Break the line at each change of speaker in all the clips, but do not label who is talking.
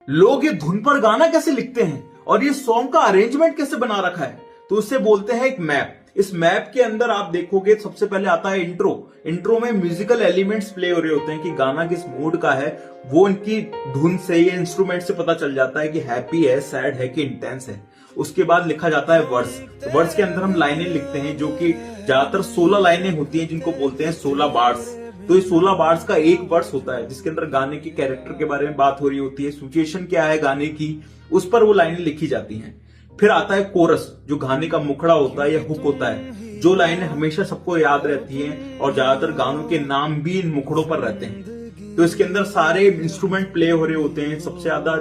लोग ये धुन पर गाना कैसे लिखते हैं और ये सॉन्ग का अरेंजमेंट कैसे बना रखा है, तो उससे बोलते हैं एक मैप। इस मैप के अंदर आप देखोगे सबसे पहले आता है इंट्रो। इंट्रो में म्यूजिकल एलिमेंट्स प्ले हो रहे होते हैं कि गाना किस मूड का है, वो इनकी धुन से या इंस्ट्रूमेंट से पता चल जाता है कि हैप्पी है, सैड है कि इंटेंस है। उसके बाद लिखा जाता है वर्स। वर्स के अंदर हम लाइनें लिखते हैं जो कि ज्यादातर 16 लाइनें होती हैं जिनको बोलते हैं 16 बार्स। तो ये 16 बार्स का एक वर्स होता है जिसके अंदर गाने के कैरेक्टर के बारे में बात हो रही होती है, सिचुएशन क्या है गाने की, उस पर वो लाइनें लिखी जाती हैं। फिर आता है कोरस, जो गाने का मुखड़ा होता है या हुक होता है, जो लाइनें हमेशा सबको याद रहती हैं और ज्यादातर गानों के नाम भी इन मुखड़ों पर रहते हैं। तो इसके अंदर सारे इंस्ट्रूमेंट प्ले हो रहे होते हैं। सबसे ज्यादा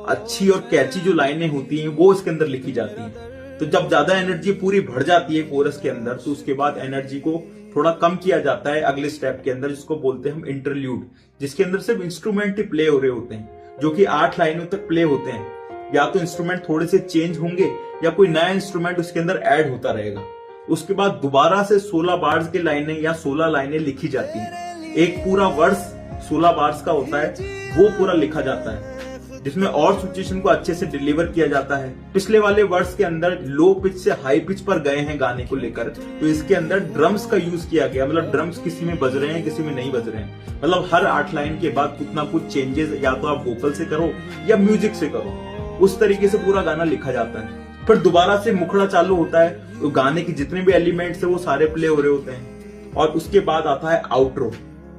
अच्छी और कैची जो लाइनें होती हैं वो इसके अंदर लिखी जाती हैं। तो जब ज्यादा एनर्जी पूरी भर जाती है कोरस के अंदर, तो उसके बाद एनर्जी को थोड़ा कम किया जाता है अगले स्टेप के अंदर, जिसको बोलते हैं हम इंटरल्यूड, जिसके अंदर सिर्फ इंस्ट्रूमेंट ही प्ले हो रहे होते हैं, जो कि 8 लाइनों तक प्ले होते हैं। या तो इंस्ट्रूमेंट थोड़े से चेंज होंगे या कोई नया इंस्ट्रूमेंट उसके अंदर ऐड होता रहेगा। उसके बाद दोबारा से 16 बार्स की लाइनें या 16 लाइनें लिखी जाती हैं। एक पूरा वर्स 16 बार्स का होता है, वो पूरा लिखा जाता है, जिसमें और सिचुएशन को अच्छे से डिलीवर किया जाता है। पिछले वाले वर्स के अंदर लो पिच से हाई पिच पर गए हैं गाने को लेकर, तो इसके अंदर ड्रम्स का यूज किया गया। मतलब ड्रम्स किसी में बज रहे हैं, किसी में नहीं बज रहे हैं। मतलब हर 8 लाइन के बाद कुछ ना कुछ चेंजेस या तो आप वोकल से करो या म्यूजिक से करो, उस तरीके से पूरा गाना लिखा जाता है। फिर दोबारा से मुखड़ा चालू होता है, तो गाने के जितने भी एलिमेंट्स है वो सारे प्ले हो रहे होते हैं। और उसके बाद आता है आउट्रो।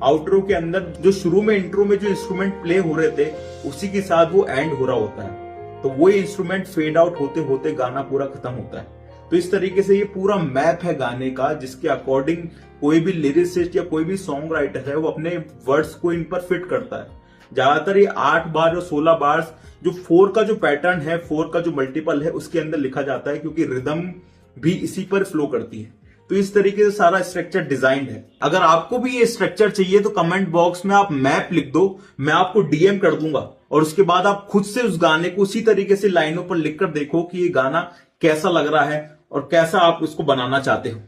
आउट्रो के अंदर जो शुरू में इंट्रो में जो इंस्ट्रूमेंट प्ले हो रहे थे, उसी के साथ वो एंड हो रहा होता है। तो वो इंस्ट्रूमेंट फेड आउट होते होते गाना पूरा खत्म होता है। तो इस तरीके से ये पूरा मैप है गाने का, जिसके अकॉर्डिंग कोई भी लिरिसिस्ट या कोई भी सॉन्ग राइटर है वो अपने वर्ड्स को इन पर फिट करता है। ज्यादातर ये 8 बार और 16 बार जो 4 का जो पैटर्न है, 4 का जो मल्टीपल है, उसके अंदर लिखा जाता है, क्योंकि रिदम भी इसी पर फ्लो करती है। तो इस तरीके से सारा स्ट्रक्चर डिजाइंड है। अगर आपको भी ये स्ट्रक्चर चाहिए तो कमेंट बॉक्स में आप मैप लिख दो, मैं आपको डीएम कर दूंगा, और उसके बाद आप खुद से उस गाने को उसी तरीके से लाइनों पर लिखकर देखो कि ये गाना कैसा लग रहा है और कैसा आप उसको बनाना चाहते हो।